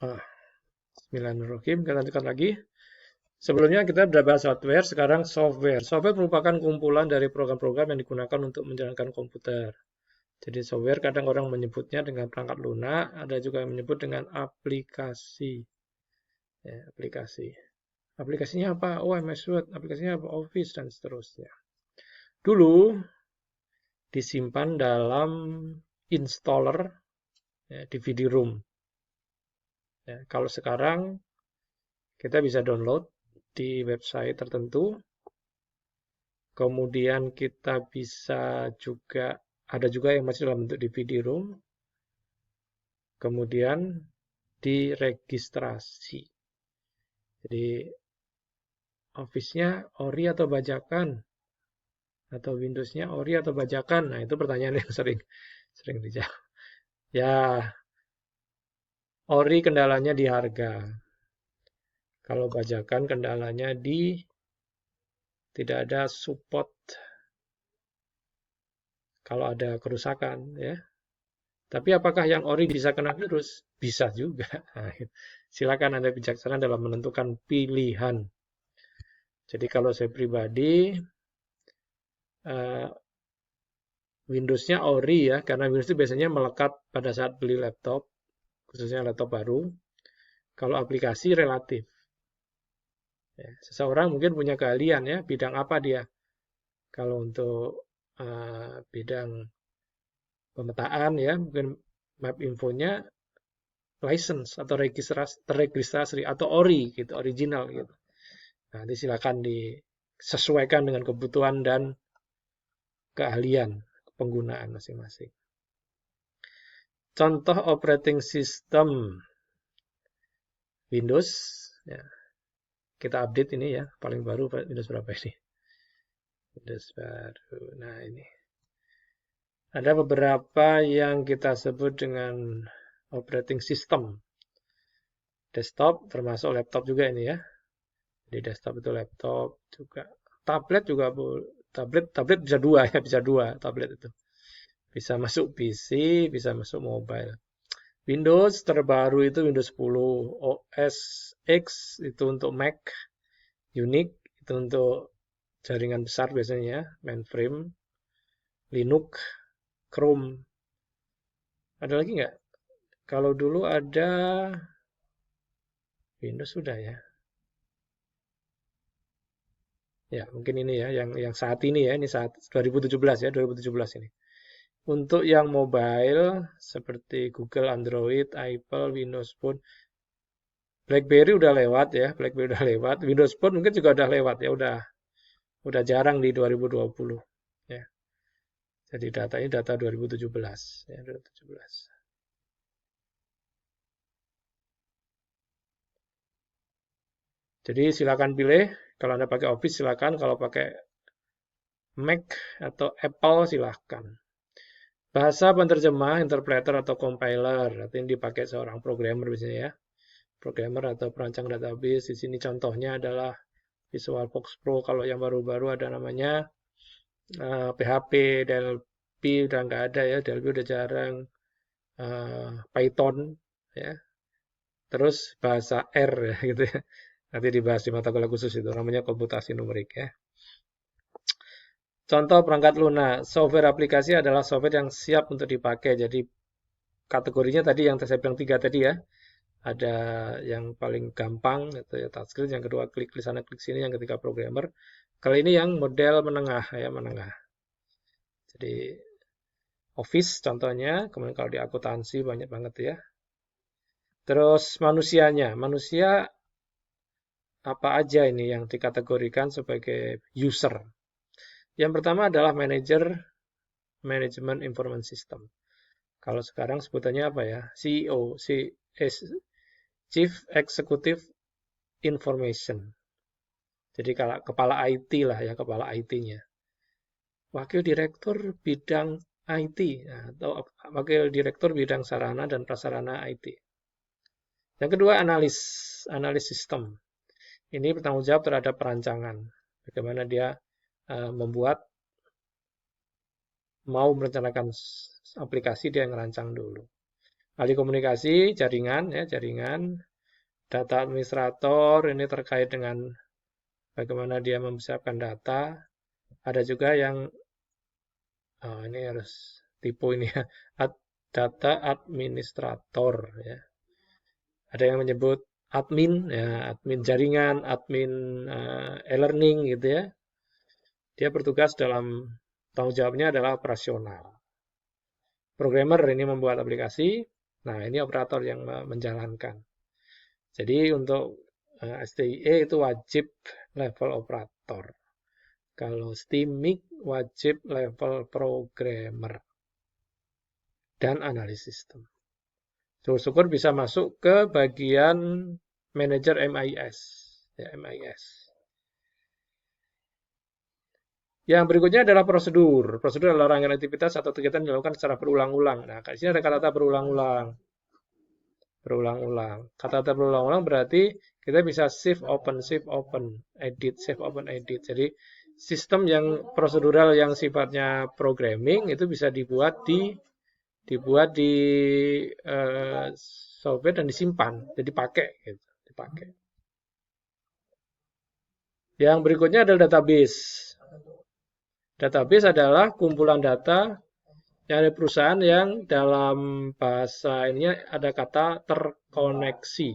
Ah, Bismillahirrahmanirrahim. Kita lanjutkan lagi. Sebelumnya kita sudah bahas hardware, sekarang software. Software merupakan kumpulan dari program-program yang digunakan untuk menjalankan komputer. Jadi software kadang orang menyebutnya dengan perangkat lunak, ada juga yang menyebut dengan aplikasi. Ya, aplikasi. Aplikasinya apa? Oh, MS Word. Aplikasinya apa? Office dan seterusnya. Dulu disimpan dalam installer ya, DVD-ROM. Ya, kalau sekarang kita bisa download di website tertentu. Kemudian kita bisa juga, ada juga yang masih dalam bentuk DVD-ROM. Kemudian diregistrasi. Jadi Office-nya ori atau bajakan? Atau Windows-nya ori atau bajakan? Nah, itu pertanyaan yang sering dijawab. Ya, ori kendalanya di harga. Kalau bajakan kendalanya di tidak ada support kalau ada kerusakan ya. Tapi apakah yang ori bisa kena virus? Bisa juga. Nah, silakan Anda bijaksana dalam menentukan pilihan. Jadi kalau saya pribadi eh, Windows-nya ori ya, karena Windows itu biasanya melekat pada saat beli laptop, khususnya laptop baru. Kalau aplikasi relatif. Ya, seseorang mungkin punya keahlian ya, bidang apa dia. Kalau untuk bidang pemetaan ya, mungkin map infonya license atau terregistrasi atau ori gitu, original gitu. Nah, nanti silakan disesuaikan dengan kebutuhan dan keahlian penggunaan masing-masing. Contoh operating system Windows, ya, kita update ini ya, paling baru Windows berapa ini? Windows baru. Nah, ini. Ada beberapa yang kita sebut dengan operating system. Desktop termasuk laptop juga ini ya. Di desktop itu laptop juga. Tablet juga tablet bisa dua ya, bisa dua tablet itu. Bisa masuk PC, bisa masuk mobile. Windows terbaru itu Windows 10, OS X itu untuk Mac, Unix itu untuk jaringan besar biasanya, mainframe, Linux, Chrome. Ada lagi nggak? Kalau dulu ada Windows sudah ya. Ya, mungkin ini ya yang saat ini ya, ini saat 2017 ya, 2017 ini. Untuk yang mobile seperti Google, Android, Apple, Windows Phone, BlackBerry udah lewat ya, BlackBerry udah lewat, Windows Phone mungkin juga udah lewat ya, udah jarang di 2020 ya. Jadi data ini data 2017 ya, 2017. Jadi silakan pilih kalau Anda pakai Office silakan, kalau pakai Mac atau Apple silakan. Bahasa penerjemah, interpreter atau compiler, artinya dipakai seorang programmer biasanya ya. Programmer atau perancang database. Di sini contohnya adalah Visual Fox Pro. Kalau yang baru-baru ada namanya PHP, Delphi udah nggak ada ya, Delphi udah jarang. Python ya. Terus bahasa R ya gitu ya. Nanti dibahas di mata kuliah khusus itu namanya komputasi numerik ya. Contoh perangkat lunak, software aplikasi adalah software yang siap untuk dipakai. Jadi kategorinya tadi yang saya bilang tiga tadi ya. Ada yang paling gampang itu ya touchscreen, yang kedua klik di sana klik sini, yang ketiga programmer. Kali ini yang model menengah ya, menengah. Jadi Office contohnya, kemudian kalau di akuntansi banyak banget ya. Terus manusianya, manusia apa aja ini yang dikategorikan sebagai user. Yang pertama adalah manager, Management Information System. Kalau sekarang sebutannya apa ya? CEO, Chief Executive Information. Jadi kalau kepala IT lah ya, kepala IT-nya. Wakil Direktur bidang IT atau Wakil Direktur bidang sarana dan prasarana IT. Yang kedua analis sistem. Ini bertanggung jawab terhadap perancangan. Bagaimana dia membuat, mau merencanakan aplikasi dia yang merancang dulu. ahli komunikasi, jaringan, ya, jaringan, data administrator, ini terkait dengan bagaimana dia mempersiapkan data. Ada juga yang, ini harus tipu ini ya, data administrator, ya. Ada yang menyebut admin, ya, admin jaringan, admin e-learning gitu ya. Dia bertugas dalam tanggung jawabnya adalah operasional. Programmer ini membuat aplikasi, nah ini operator yang menjalankan. Jadi untuk STIE itu wajib level operator. Kalau STIMIC wajib level programmer dan analis sistem. Syukur-syukur bisa masuk ke bagian manajer MIS. Ya, MIS. Yang berikutnya adalah prosedur. Prosedur adalah rangkaian aktivitas atau kegiatan yang dilakukan secara berulang-ulang. Nah, di sini ada kata-kata berulang-ulang. Berulang-ulang. Kata-kata berulang-ulang berarti kita bisa save, open, edit, save, open, edit. Jadi sistem yang prosedural yang sifatnya programming itu bisa dibuat di software dan disimpan, jadi dipakai gitu, dipakai. Yang berikutnya adalah database. Database adalah kumpulan data yang ada perusahaan yang dalam bahasa ini ada kata terkoneksi.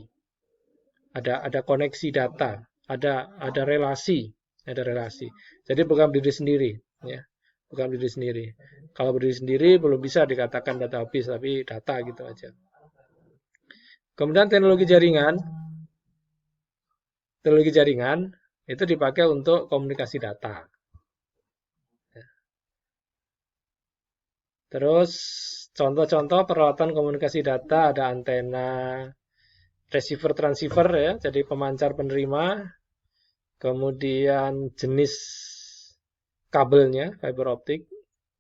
Ada koneksi data, ada relasi, ada relasi. Jadi bukan berdiri sendiri, ya. Bukan berdiri sendiri. Kalau berdiri sendiri belum bisa dikatakan database, tapi data gitu aja. Kemudian teknologi jaringan. Teknologi jaringan itu dipakai untuk komunikasi data. Terus contoh-contoh peralatan komunikasi data ada antena, receiver transceiver ya, jadi pemancar penerima, kemudian jenis kabelnya fiber optik,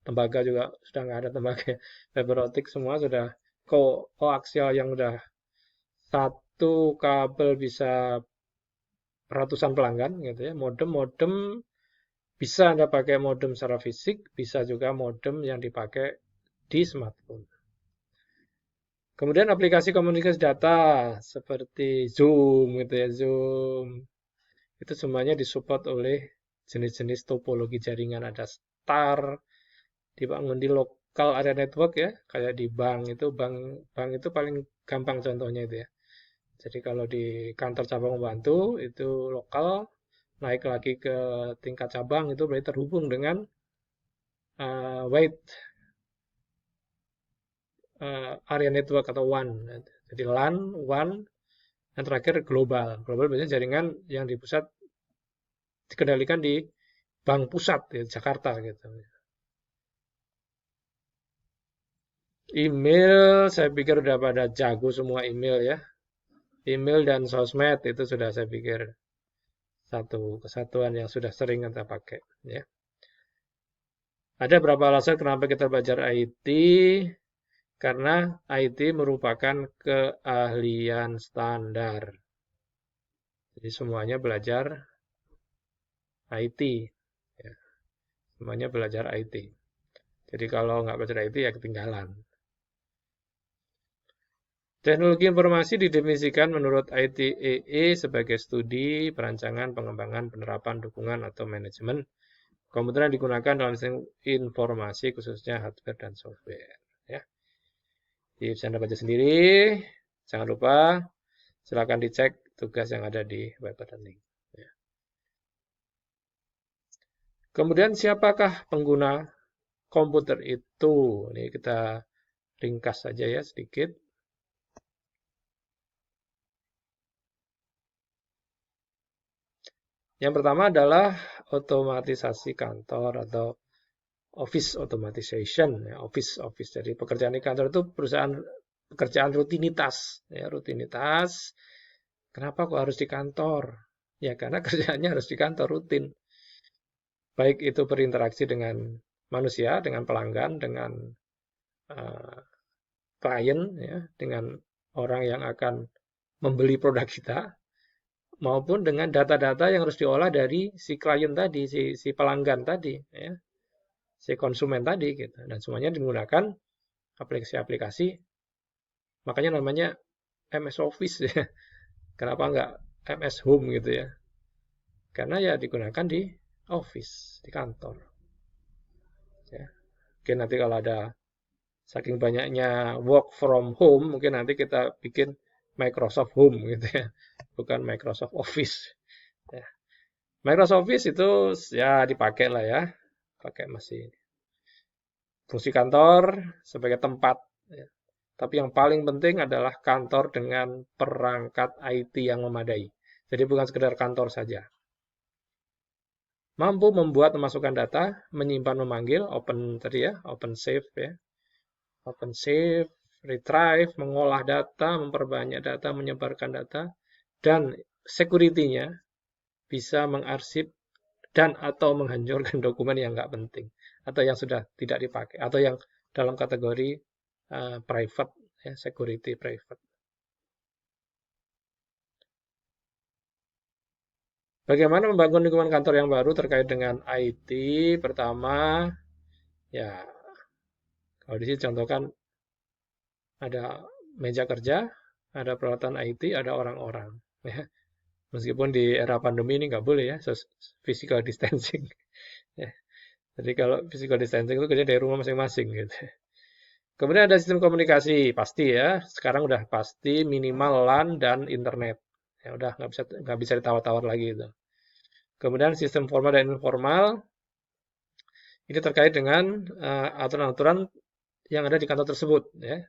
tembaga juga sudah nggak ada tembaga, fiber optik semua sudah koaksial yang udah satu kabel bisa ratusan pelanggan gitu ya, modem bisa Anda pakai modem secara fisik, bisa juga modem yang dipakai di smartphone. Kemudian aplikasi komunikasi data seperti Zoom gitu ya, Zoom. Itu semuanya disupport oleh jenis-jenis topologi jaringan. Ada star, dibangun di lokal area network ya, kayak di bank itu paling gampang contohnya itu ya. Jadi kalau di kantor cabang membantu itu lokal, naik lagi ke tingkat cabang itu berarti terhubung dengan wide area network atau WAN. Jadi LAN, WAN, dan terakhir global. Global biasanya jaringan yang di pusat dikendalikan di bank pusat di Jakarta gitu. Email, saya pikir udah pada jago semua email ya. Email dan sosmed itu sudah saya pikir satu kesatuan yang sudah sering kita pakai ya. Ada beberapa alasan kenapa kita belajar IT. Karena IT merupakan keahlian standar. Jadi semuanya belajar IT. Ya, semuanya belajar IT. Jadi kalau nggak belajar IT ya ketinggalan. Teknologi informasi didefinisikan menurut ITEE sebagai studi, perancangan, pengembangan, penerapan, dukungan, atau manajemen komputer yang digunakan dalam sistem informasi khususnya hardware dan software. Ya. Jadi bisa Anda baca sendiri. Jangan lupa silakan dicek tugas yang ada di web link. Ya. Kemudian siapakah pengguna komputer itu? Ini kita ringkas saja ya sedikit. Yang pertama adalah otomatisasi kantor atau office automation, ya, office. Jadi pekerjaan di kantor itu pekerjaan rutinitas, ya, rutinitas. Kenapa kok harus di kantor? Ya karena kerjaannya harus di kantor rutin. Baik itu berinteraksi dengan manusia, dengan pelanggan, dengan klien, ya, dengan orang yang akan membeli produk kita, maupun dengan data-data yang harus diolah dari si klien tadi, si pelanggan tadi, ya, si konsumen tadi, gitu. Dan semuanya menggunakan aplikasi-aplikasi Makanya namanya MS Office ya. Kenapa nggak MS Home gitu ya? Karena ya digunakan di office, di kantor. Ya. Mungkin nanti kalau ada saking banyaknya work from home, mungkin nanti kita bikin Microsoft Home gitu ya, bukan Microsoft Office. Ya. Microsoft Office itu ya dipakai lah ya, pakai masih fungsi kantor sebagai tempat. Ya. Tapi yang paling penting adalah kantor dengan perangkat IT yang memadai. Jadi bukan sekedar kantor saja. Mampu membuat memasukkan data, menyimpan memanggil, open tadi ya, open save ya. Open save, retrieve, mengolah data, memperbanyak data, menyebarkan data, dan security-nya bisa mengarsip dan atau menghancurkan dokumen yang nggak penting atau yang sudah tidak dipakai atau yang dalam kategori private ya, security private. Bagaimana membangun lingkungan kantor yang baru terkait dengan IT? Pertama, ya kalau di sini contohkan ada meja kerja, ada peralatan IT, ada orang-orang. Ya. Meskipun di era pandemi ini nggak boleh ya, physical distancing. Ya. Jadi kalau physical distancing itu kerja dari rumah masing-masing gitu. Kemudian ada sistem komunikasi, pasti ya. Sekarang udah pasti minimal LAN dan internet. Ya udah nggak bisa ditawar-tawar lagi itu. Kemudian sistem formal dan informal ini terkait dengan aturan-aturan yang ada di kantor tersebut. Ya.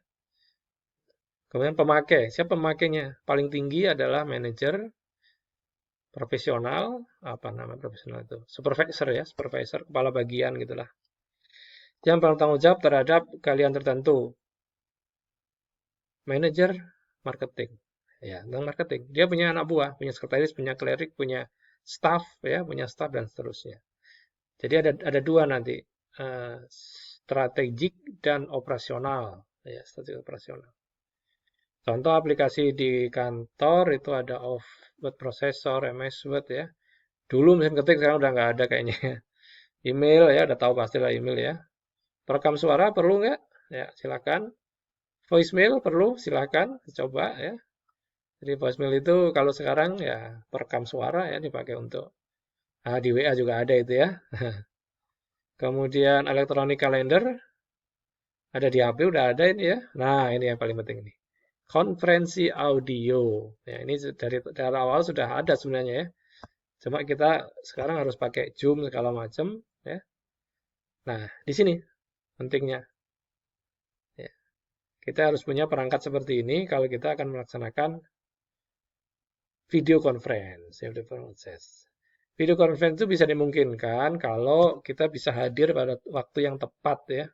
Kemudian pemakai, siapa pemakainya? Paling tinggi adalah manajer, profesional, apa nama profesional itu? Supervisor ya, supervisor, kepala bagian gitulah. Yang bertanggung jawab terhadap kalian tertentu. Manajer marketing. Ya, tentang marketing. Dia punya anak buah, punya sekretaris, punya klerik, punya staff ya, punya staff dan seterusnya. Jadi ada dua nanti, strategik dan operasional. Ya, strategi operasional. Contoh aplikasi di kantor itu ada word processor, MS Word ya. Dulu mesin ketik, sekarang udah nggak ada kayaknya. Email ya, udah tahu pastilah email ya. Perekam suara perlu nggak? Ya, silakan. Voicemail perlu, silakan coba ya. Jadi voicemail itu kalau sekarang ya perekam suara ya dipakai untuk di WA juga ada itu ya. Kemudian electronic calendar ada di HP udah ada ini ya. Nah, ini yang paling penting nih. Konferensi audio. Ya, ini dari awal sudah ada sebenarnya ya. Cuma kita sekarang harus pakai Zoom segala macam ya. Nah, di sini pentingnya. Ya. Kita harus punya perangkat seperti ini kalau kita akan melaksanakan video conference. Video conference itu bisa dimungkinkan kalau kita bisa hadir pada waktu yang tepat ya.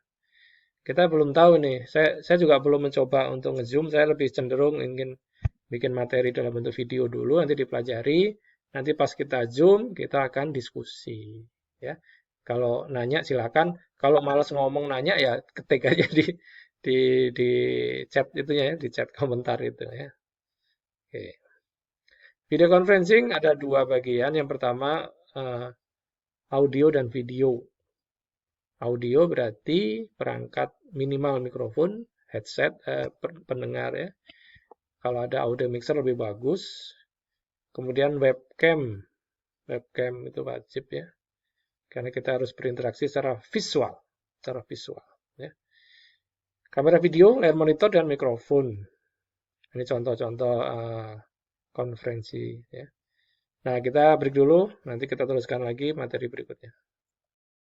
Kita belum tahu nih, saya juga belum mencoba untuk nge-zoom, saya lebih cenderung ingin bikin materi dalam bentuk video dulu, nanti dipelajari, nanti pas kita zoom, kita akan diskusi. Ya. Kalau nanya silakan, kalau malas ngomong nanya ya ketik aja di, di chat itunya ya, di chat komentar itu ya. Oke. Video conferencing ada dua bagian. Yang pertama audio dan video. Audio berarti perangkat minimal mikrofon, headset, pendengar ya. Kalau ada audio mixer lebih bagus. Kemudian webcam. Webcam itu wajib ya. Karena kita harus berinteraksi secara visual. Secara visual. Ya. Kamera video, layar monitor, dan mikrofon. Ini contoh-contoh konferensi ya. Nah, kita break dulu, nanti kita teruskan lagi materi berikutnya.